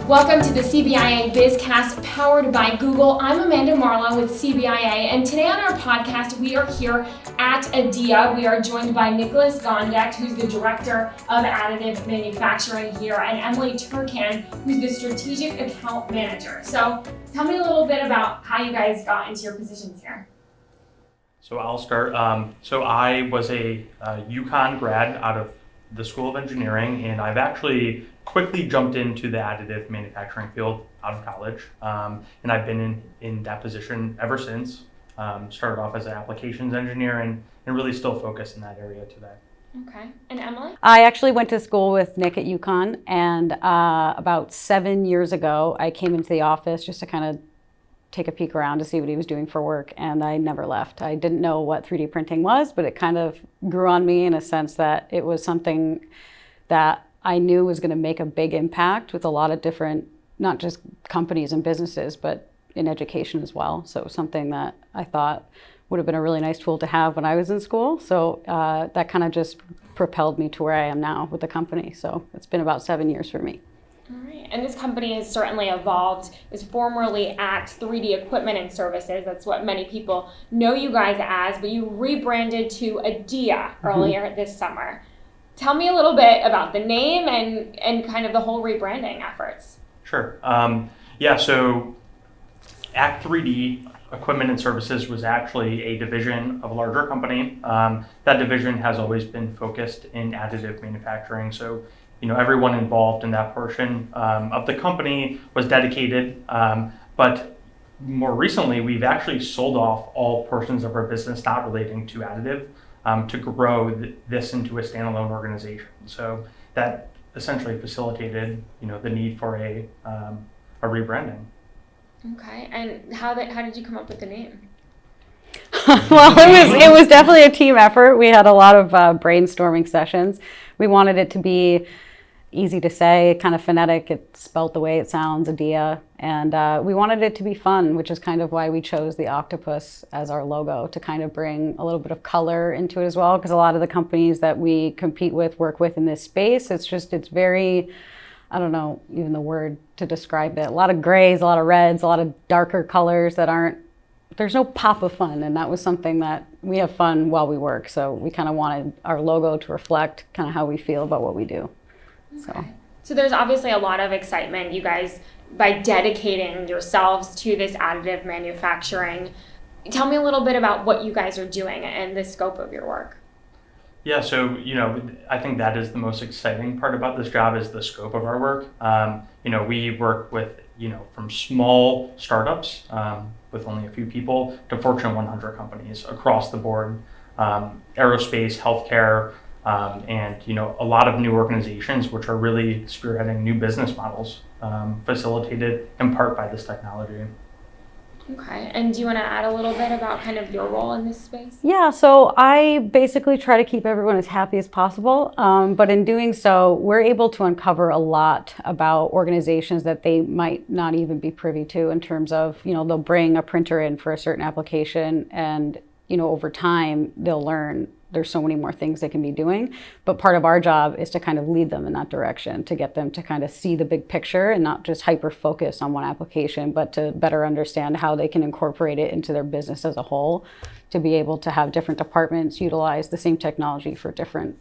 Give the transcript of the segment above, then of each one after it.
Welcome to the CBIA BizCast powered by Google. I'm Amanda Marlowe with CBIA, and today on our podcast, we are here at Adia. We are joined by Nicholas Gondek, who's the Director of Additive Manufacturing here, and Emily Turcan, who's the Strategic Account Manager. So tell me a little bit about how you guys got into your positions here. So I'll start. So I was a UConn grad out of the School of Engineering, and I've actually quickly jumped into the additive manufacturing field out of college. And I've been in that position ever since. Started off as an applications engineer and really still focused in that area today. Okay, and Emily? I actually went to school with Nick at UConn, and about 7 years ago, I came into the office just to kind of take a peek around to see what he was doing for work, and I never left. I didn't know what 3D printing was, but it kind of grew on me in a sense that it was something that I knew was going to make a big impact with a lot of different, not just companies and businesses, but in education as well. So it was something that I thought would have been a really nice tool to have when I was in school. So that kind of just propelled me to where I am now with the company. So it's been about 7 years for me. All right, and this company has certainly evolved. It was formerly at 3D Equipment and Services. That's what many people know you guys as, but you rebranded to Adia earlier this summer. Tell me a little bit about the name and kind of the whole rebranding efforts. Sure. So Act 3D Equipment and Services was actually a division of a larger company. That division has always been focused in additive manufacturing. So everyone involved in that portion of the company was dedicated, but more recently, we've actually sold off all portions of our business not relating to additive to grow this into a standalone organization. So that essentially facilitated, the need for a rebranding. Okay, and how did you come up with the name? Well, it was definitely a team effort. We had a lot of brainstorming sessions. We wanted it to be easy to say, kind of phonetic. It's spelled the way it sounds, Adia. And we wanted it to be fun, which is kind of why we chose the octopus as our logo, to kind of bring a little bit of color into it as well. Because a lot of the companies that we compete with, work with in this space, it's very, I don't know even the word to describe it. A lot of grays, a lot of reds, a lot of darker colors that there's no pop of fun. And that was something that we have fun while we work. So we kind of wanted our logo to reflect kind of how we feel about what we do. Okay. So there's obviously a lot of excitement, you guys, by dedicating yourselves to this additive manufacturing. Tell me a little bit about what you guys are doing and the scope of your work. Yeah, so, I think that is the most exciting part about this job is the scope of our work. We work with, from small startups with only a few people to Fortune 100 companies across the board, aerospace, healthcare, and a lot of new organizations which are really spearheading new business models, facilitated in part by this technology. Okay, and do you want to add a little bit about kind of your role in this space? Yeah, so I basically try to keep everyone as happy as possible, but in doing so, we're able to uncover a lot about organizations that they might not even be privy to in terms of, they'll bring a printer in for a certain application and, over time, they'll learn there's so many more things they can be doing. But part of our job is to kind of lead them in that direction, to get them to kind of see the big picture and not just hyper focus on one application, but to better understand how they can incorporate it into their business as a whole, to be able to have different departments utilize the same technology for different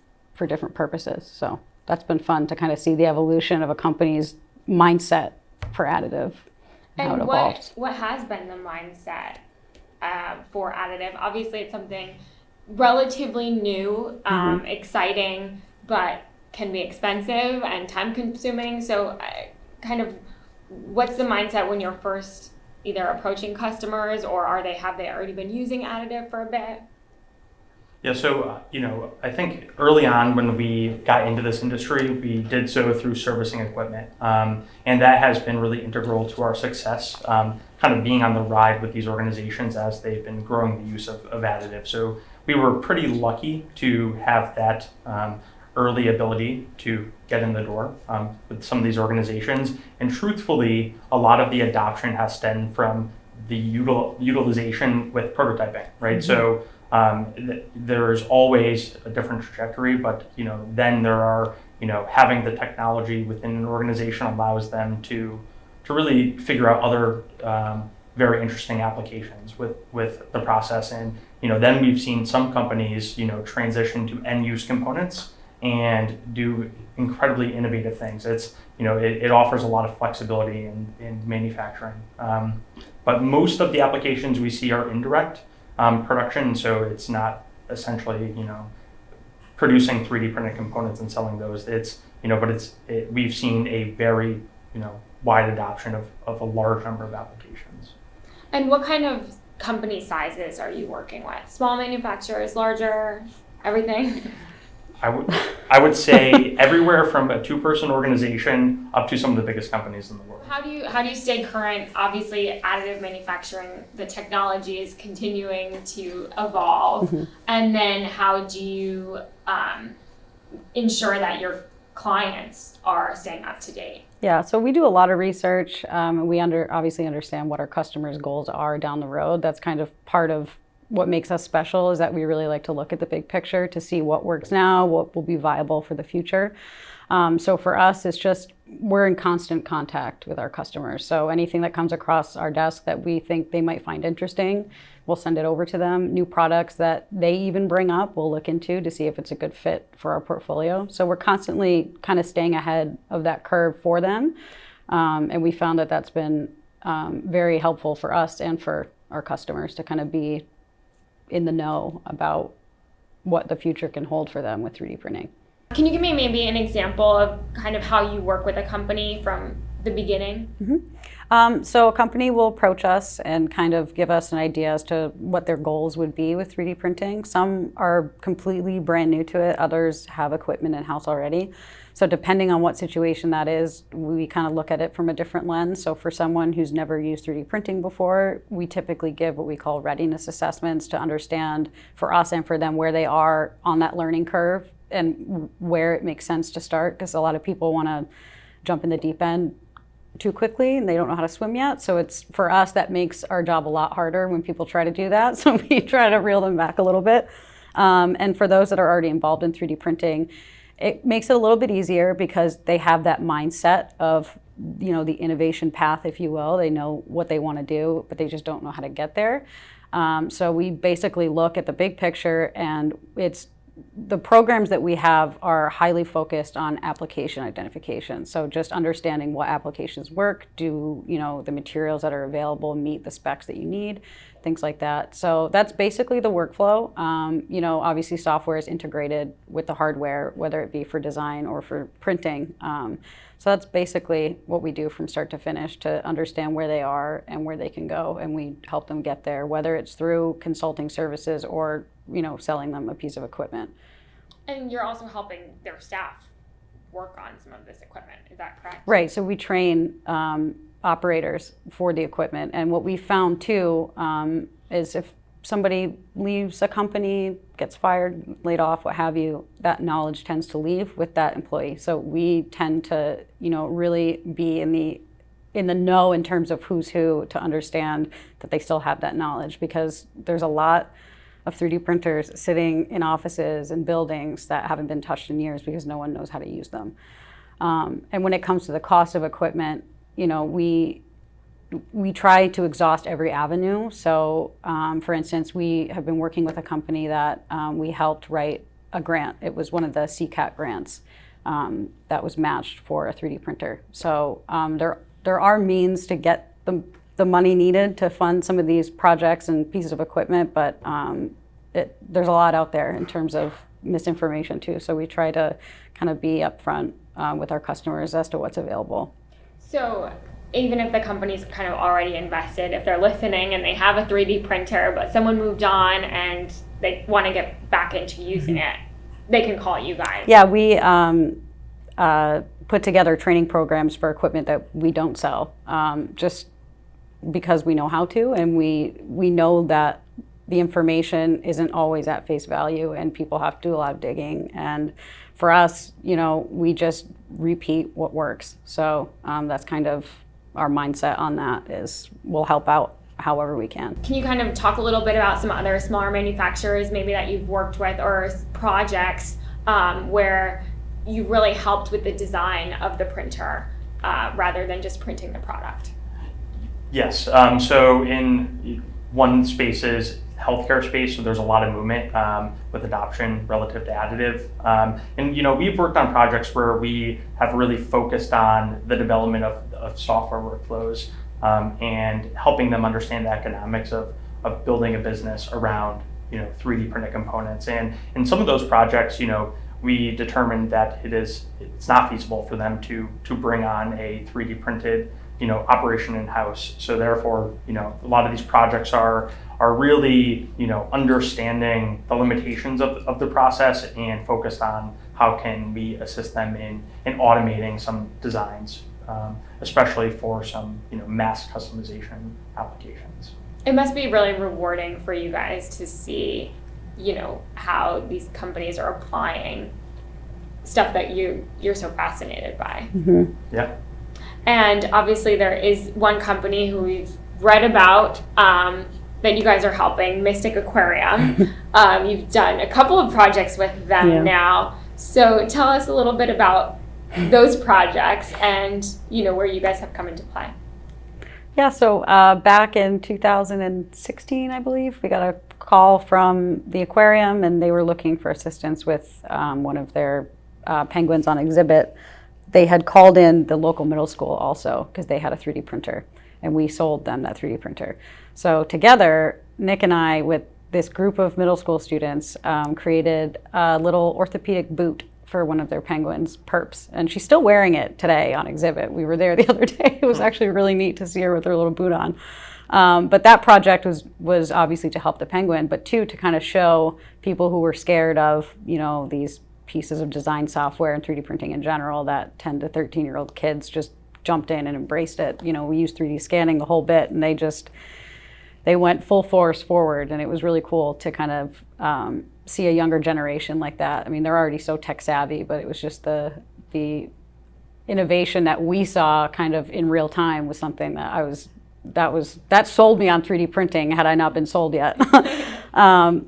purposes. So that's been fun to kind of see the evolution of a company's mindset for additive and how it evolves. What has been the mindset for additive? Obviously, it's something relatively new, exciting, but can be expensive and time consuming. So kind of what's the mindset when you're first either approaching customers or have they already been using additive for a bit? Yeah, so, I think early on when we got into this industry, we did so through servicing equipment. And that has been really integral to our success, kind of being on the ride with these organizations as they've been growing the use of additive. So we were pretty lucky to have that early ability to get in the door with some of these organizations. And truthfully, a lot of the adoption has stemmed from the utilization with prototyping, right? So there's always a different trajectory, but then there are having the technology within an organization allows them to really figure out other very interesting applications with the process. And then we've seen some companies transition to end use components and do incredibly innovative things. It offers a lot of flexibility in manufacturing. But most of the applications we see are indirect production, so it's not essentially producing 3D printed components and selling those. We've seen a very wide adoption of a large number of applications. And what kind of company sizes are you working with? Small manufacturers, larger, everything? I would say everywhere from a 2-person organization up to some of the biggest companies in the world. How do you stay current? Obviously, additive manufacturing, the technology is continuing to evolve. Mm-hmm. And then how do you ensure that your clients are staying up to date? Yeah, so we do a lot of research. We obviously understand what our customers' goals are down the road. That's kind of part of what makes us special, is that we really like to look at the big picture to see what works now, what will be viable for the future. So for us, it's just we're in constant contact with our customers. So anything that comes across our desk that we think they might find interesting, we'll send it over to them. New products that they even bring up, we'll look into to see if it's a good fit for our portfolio. So we're constantly kind of staying ahead of that curve for them. And we found that that's been very helpful for us and for our customers to kind of be in the know about what the future can hold for them with 3D printing. Can you give me maybe an example of kind of how you work with a company from the beginning? Mm-hmm. So a company will approach us and kind of give us an idea as to what their goals would be with 3D printing. Some are completely brand new to it. Others have equipment in-house already. So depending on what situation that is, we kind of look at it from a different lens. So for someone who's never used 3D printing before, we typically give what we call readiness assessments to understand for us and for them where they are on that learning curve and where it makes sense to start, because a lot of people want to jump in the deep end too quickly and they don't know how to swim yet. So it's, for us, that makes our job a lot harder when people try to do that. So we try to reel them back a little bit. And for those that are already involved in 3D printing, it makes it a little bit easier because they have that mindset of, the innovation path, if you will. They know what they want to do, but they just don't know how to get there. So we basically look at the big picture, and the programs that we have are highly focused on application identification. So just understanding what applications work, do the materials that are available meet the specs that you need, things like that. So that's basically the workflow. Obviously software is integrated with the hardware, whether it be for design or for printing. So that's basically what we do from start to finish, to understand where they are and where they can go, and we help them get there, whether it's through consulting services or selling them a piece of equipment. And you're also helping their staff work on some of this equipment, is that correct? Right, so we train operators for the equipment, and what we found too is if somebody leaves a company, gets fired, laid off, what have you, that knowledge tends to leave with that employee. So we tend to really be in the know in terms of who's who, to understand that they still have that knowledge, because there's a lot of 3D printers sitting in offices and buildings that haven't been touched in years because no one knows how to use them. And when it comes to the cost of equipment, we try to exhaust every avenue. So for instance, we have been working with a company that we helped write a grant. It was one of the CCAT grants that was matched for a 3D printer. So there are means to get the money needed to fund some of these projects and pieces of equipment, but there's a lot out there in terms of misinformation too. So we try to kind of be upfront with our customers as to what's available. So even if the company's kind of already invested, if they're listening and they have a 3D printer, but someone moved on and they want to get back into using it, they can call you guys. Yeah, we put together training programs for equipment that we don't sell, just because we know how to, and we know that the information isn't always at face value and people have to do a lot of digging. And for us, we just repeat what works. So that's kind of our mindset on that, is we'll help out however we can. Can you kind of talk a little bit about some other smaller manufacturers maybe that you've worked with, or projects where you really helped with the design of the printer rather than just printing the product. Yes. So in one space is healthcare space, so there's a lot of movement with adoption relative to additive. And we've worked on projects where we have really focused on the development of software workflows and helping them understand the economics of building a business around 3D printed components. And in some of those projects, we determined that it's not feasible for them to bring on a 3D printed operation in-house. So therefore, a lot of these projects are really, understanding the limitations of the process and focused on how can we assist them in automating some designs, especially for some, mass customization applications. It must be really rewarding for you guys to see, how these companies are applying stuff that you're so fascinated by. Mm-hmm. Yeah. And obviously there is one company who we've read about that you guys are helping, Mystic Aquarium. You've done a couple of projects with them now. So tell us a little bit about those projects and, where you guys have come into play. Yeah, so back in 2016, I believe, we got a call from the aquarium and they were looking for assistance with one of their penguins on exhibit. They had called in the local middle school also because they had a 3D printer and we sold them that 3D printer. So together, Nick and I, with this group of middle school students, created a little orthopedic boot for one of their penguins, Perps. And she's still wearing it today on exhibit. We were there the other day. It was actually really neat to see her with her little boot on. But that project was obviously to help the penguin, but two, to kind of show people who were scared of, these pieces of design software and 3D printing in general, that 10 to 13-year-old kids just jumped in and embraced it. We used 3D scanning the whole bit, and they went full force forward, and it was really cool to kind of see a younger generation like that. I mean, they're already so tech savvy, but it was just the innovation that we saw kind of in real time was something that sold me on 3D printing had I not been sold yet.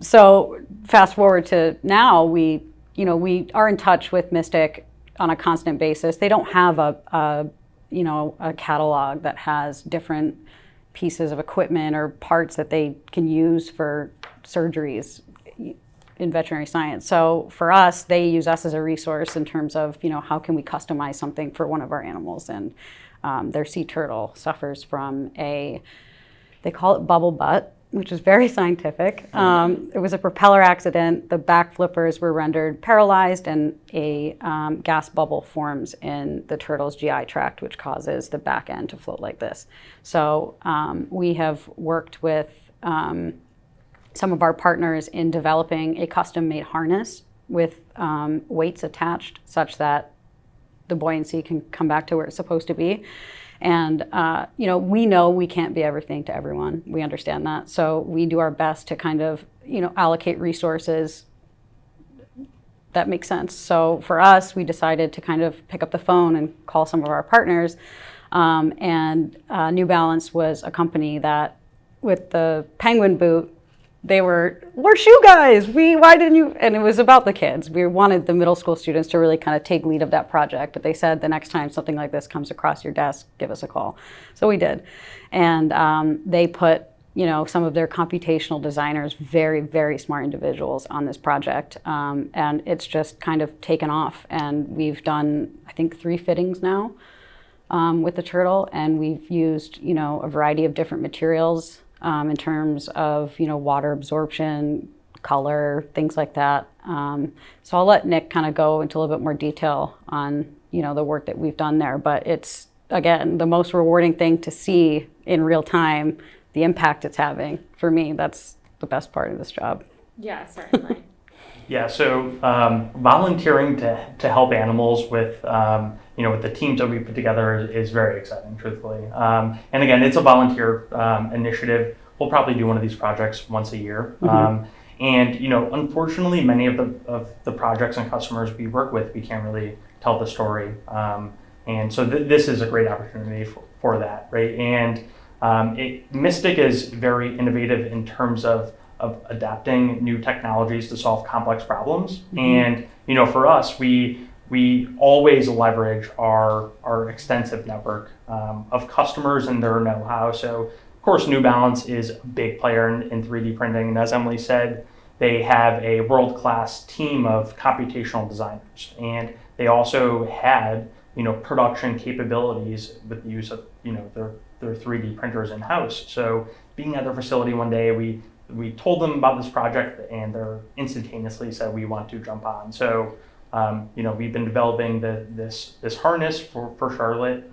So fast forward to now, we are in touch with Mystic on a constant basis. They don't have a catalog that has different pieces of equipment or parts that they can use for surgeries in veterinary science. So for us, they use us as a resource in terms of, how can we customize something for one of our animals. And their sea turtle suffers from they call it bubble butt, which is very scientific. It was a propeller accident. The back flippers were rendered paralyzed and a gas bubble forms in the turtle's GI tract, which causes the back end to float like this. So we have worked with some of our partners in developing a custom-made harness with weights attached such that the buoyancy can come back to where it's supposed to be. And, we know we can't be everything to everyone. We understand that. So we do our best to kind of, allocate resources that make sense. So for us, we decided to kind of pick up the phone and call some of our partners. And New Balance was a company that, with the penguin boot, we're shoe guys. Why didn't you? And it was about the kids. We wanted the middle school students to really kind of take lead of that project. But they said the next time something like this comes across your desk, give us a call. So we did. And they put, some of their computational designers, very, very smart individuals on this project. And it's just kind of taken off. And we've done, I think, 3 fittings now with the turtle. And we've used, a variety of different materials in terms of, water absorption, color, things like that. So I'll let Nick kind of go into a little bit more detail on, the work that we've done there. But it's, again, the most rewarding thing to see in real time, the impact it's having. For me, that's the best part of this job. Yeah, certainly. Yeah, so volunteering to help animals with with the teams that we put together is very exciting, truthfully. And again, it's a volunteer initiative. We'll probably do one of these projects once a year. Mm-hmm. And unfortunately, many of the projects and customers we work with, we can't really tell the story. And so this is a great opportunity for that, right? And Mystic is very innovative in terms of adapting new technologies to solve complex problems. Mm-hmm. And for us, we we always leverage our extensive network of customers and their know-how. So, of course, New Balance is a big player in 3D printing. And as Emily said, they have a world-class team of computational designers. And they also had, production capabilities with the use of, their 3D printers in-house. So being at their facility one day, we told them about this project, and they instantaneously said, we want to jump on. So, we've been developing this harness for Charlotte,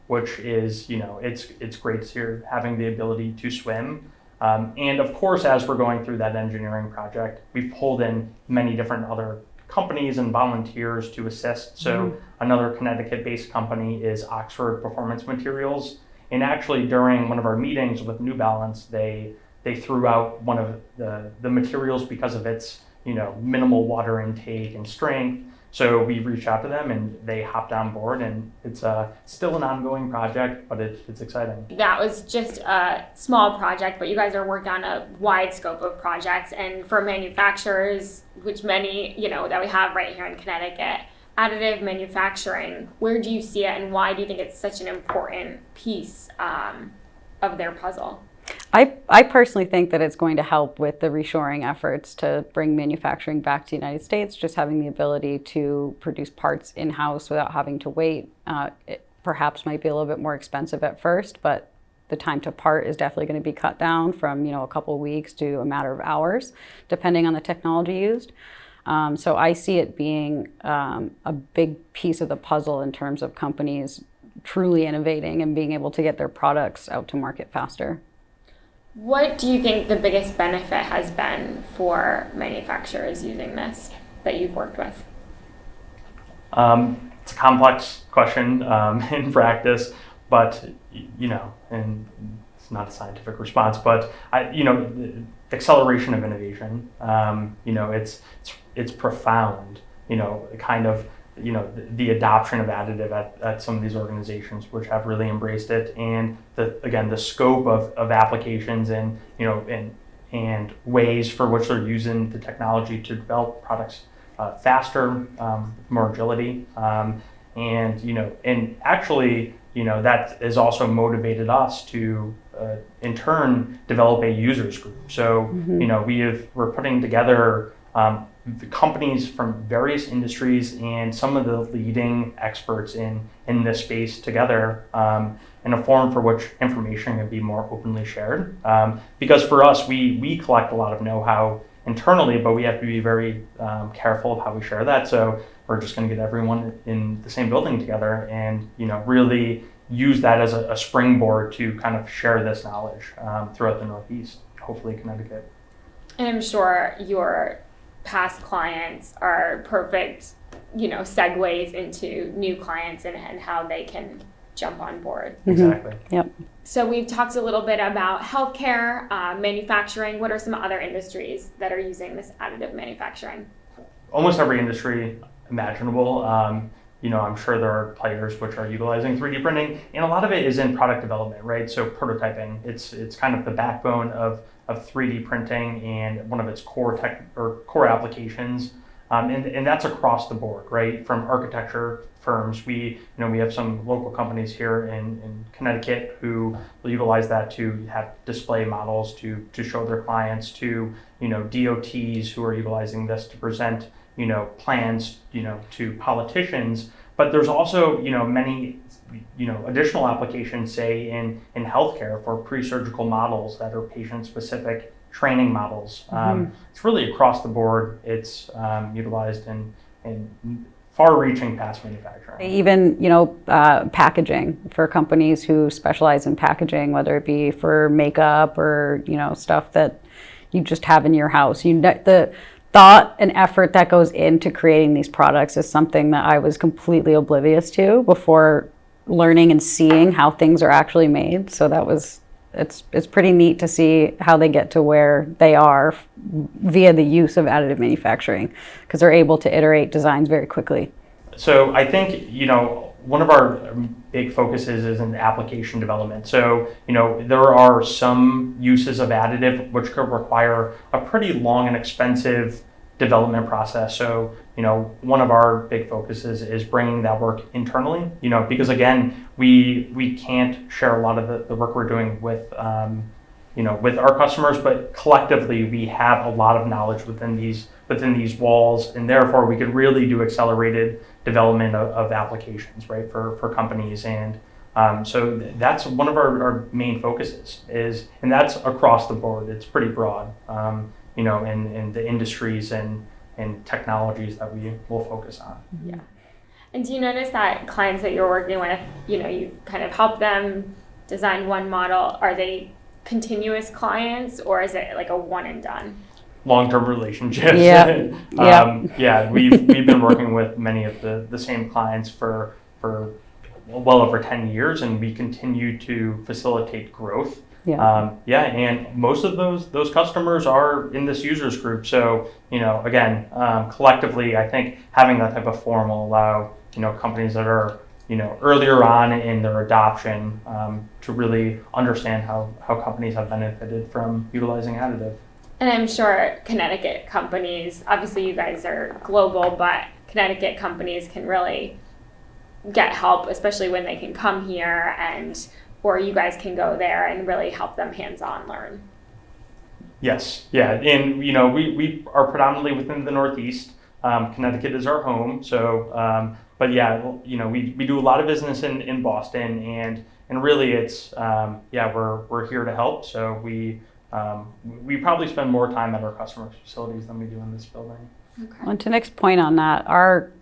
which is, it's great to see her having the ability to swim. And of course, as we're going through that engineering project, we've pulled in many different other companies and volunteers to assist. So another Connecticut-based company is Oxford Performance Materials. And actually, during one of our meetings with New Balance, they threw out one of the materials because of its minimal water intake and strength. So we reached out to them, and they hopped on board, and it's still an ongoing project, but it's exciting. That was just a small project, but you guys are working on a wide scope of projects. And for manufacturers, which many, that we have right here in Connecticut, additive manufacturing, where do you see it, and why do you think it's such an important piece of their puzzle? I personally think that it's going to help with the reshoring efforts to bring manufacturing back to the United States. Just having the ability to produce parts in-house without having to wait, it perhaps might be a little bit more expensive at first, but the time to part is definitely going to be cut down from a couple of weeks to a matter of hours, depending on the technology used. So I see it being a big piece of the puzzle in terms of companies truly innovating and being able to get their products out to market faster. What do you think the biggest benefit has been for manufacturers using this that you've worked with? It's a complex question in practice, but and it's not a scientific response, but the acceleration of innovation. It's profound. Kind of. The adoption of additive at some of these organizations which have really embraced it, and the scope of applications and and ways for which they're using the technology to develop products faster, more agility, and actually that has also motivated us to in turn develop a users group. So we're putting together the companies from various industries and some of the leading experts in this space together in a forum for which information can be more openly shared. Because for us, we collect a lot of know-how internally, but we have to be very careful of how we share that. So we're just going to get everyone in the same building together and really use that as a springboard to kind of share this knowledge throughout the Northeast, hopefully Connecticut. And I'm sure your past clients are perfect, segues into new clients and how they can jump on board. Exactly. Yep. So we've talked a little bit about healthcare, manufacturing. What are some other industries that are using this additive manufacturing? Almost every industry imaginable. I'm sure there are players which are utilizing 3D printing, and a lot of it is in product development, right? So prototyping, it's kind of the backbone of 3D printing and one of its core applications, and that's across the board, right? From architecture firms, we have some local companies here in Connecticut who will utilize that to have display models to show their clients, to DOTs who are utilizing this to present plans to politicians. But there's also many additional applications, say in healthcare, for pre-surgical models that are patient-specific training models. It's really across the board. It's utilized in far-reaching past manufacturing. Even packaging for companies who specialize in packaging, whether it be for makeup or stuff that you just have in your house. The thought and effort that goes into creating these products is something that I was completely oblivious to before learning and seeing how things are actually made. So it's pretty neat to see how they get to where they are via the use of additive manufacturing, because they're able to iterate designs very quickly. So I think one of our big focuses is in application development. So there are some uses of additive which could require a pretty long and expensive development process. So, one of our big focuses is bringing that work internally, because again, we can't share a lot of the work we're doing with, with our customers, but collectively we have a lot of knowledge within these walls, and therefore we could really do accelerated development of applications, right, for companies. And so that's one of our main focuses and that's across the board. It's pretty broad, in the industries and technologies that we will focus on. Yeah. And do you notice that clients that you're working with, you kind of help them design one model, are they continuous clients or is it like a one and done? Long-term relationships. Yeah. We've been working with many of the same clients for well over 10 years, and we continue to facilitate growth. And most of those customers are in this users group. So, again, collectively, I think having that type of forum will allow, companies that are, earlier on in their adoption to really understand how companies have benefited from utilizing additive. And I'm sure Connecticut companies, obviously you guys are global, but Connecticut companies can really get help, especially when they can come here or you guys can go there and really help them hands-on learn. Yes, yeah, and we are predominantly within the Northeast. Connecticut is our home, so but yeah, we do a lot of business in Boston, and really it's we're here to help. So we probably spend more time at our customers' facilities than we do in this building. Okay. Well, and to Nick's point on that,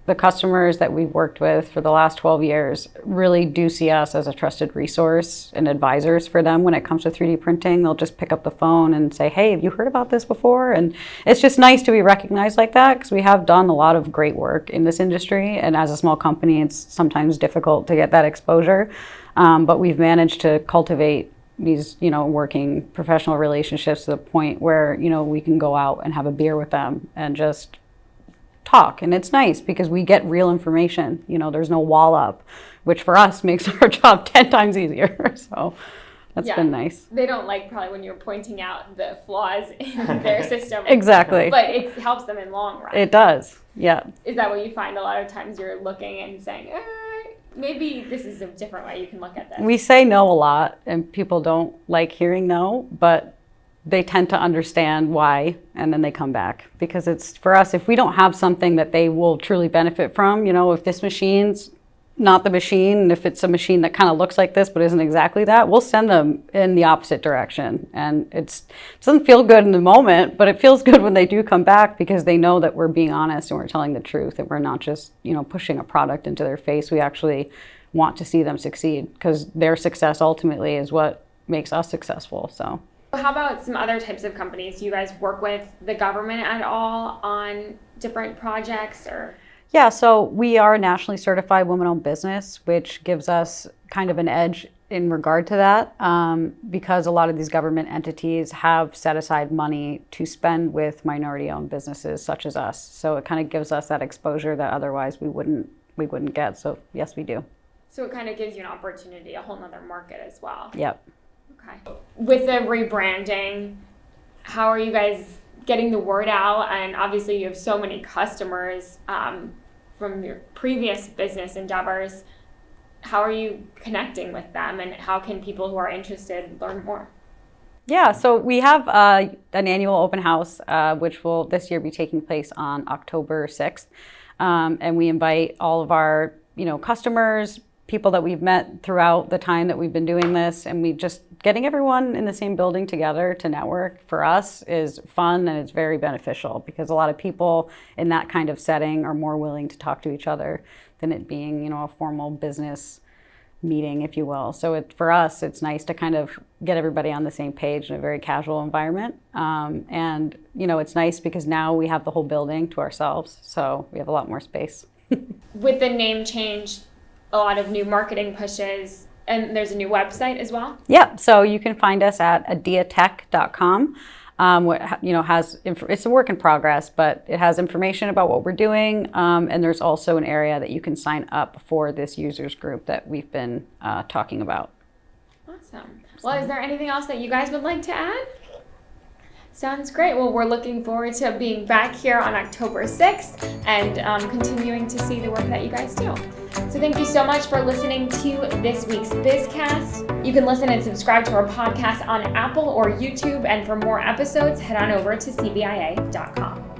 the customers that we've worked with for the last 12 years really do see us as a trusted resource and advisors for them when it comes to 3D printing. They'll just pick up the phone and say, hey, have you heard about this before? And it's just nice to be recognized like that because we have done a lot of great work in this industry. And as a small company, it's sometimes difficult to get that exposure. But we've managed to cultivate these, working professional relationships to the point where, we can go out and have a beer with them and just talk. And it's nice because we get real information. There's no wall up, which for us makes our job 10 times easier. So that's been nice. They don't like probably when you're pointing out the flaws in their system. Exactly. But it helps them in long run. It does. Yeah. Is that what you find a lot of times you're looking and saying, maybe this is a different way you can look at this? We say no a lot and people don't like hearing no, but they tend to understand why, and then they come back. Because it's, for us, if we don't have something that they will truly benefit from, if this machine's not the machine, and if it's a machine that kind of looks like this but isn't exactly that, we'll send them in the opposite direction. And it doesn't feel good in the moment, but it feels good when they do come back because they know that we're being honest and we're telling the truth, and we're not just, pushing a product into their face. We actually want to see them succeed because their success ultimately is what makes us successful. So. How about some other types of companies? Do you guys work with the government at all on different projects or? Yeah, so we are a nationally certified women-owned business, which gives us kind of an edge in regard to that because a lot of these government entities have set aside money to spend with minority-owned businesses such as us. So it kind of gives us that exposure that otherwise we wouldn't get. So yes, we do. So it kind of gives you an opportunity, a whole nother market as well. Yep. Okay. With the rebranding, how are you guys getting the word out? And obviously you have so many customers from your previous business endeavors. How are you connecting with them, and how can people who are interested learn more? Yeah, so we have an annual open house, which will this year be taking place on October 6th. And we invite all of our, customers, people that we've met throughout the time that we've been doing this, and we just getting everyone in the same building together to network for us is fun, and it's very beneficial because a lot of people in that kind of setting are more willing to talk to each other than it being, a formal business meeting, if you will. So for us, it's nice to kind of get everybody on the same page in a very casual environment. And, it's nice because now we have the whole building to ourselves, so we have a lot more space. With the name change, a lot of new marketing pushes, and there's a new website as well? Yeah, so you can find us at adiatech.com. It's a work in progress, but it has information about what we're doing, and there's also an area that you can sign up for this users group that we've been talking about. Awesome. Well, is there anything else that you guys would like to add? Sounds great. Well, we're looking forward to being back here on October 6th and continuing to see the work that you guys do. So thank you so much for listening to this week's BizCast. You can listen and subscribe to our podcast on Apple or YouTube. And for more episodes, head on over to CBIA.com.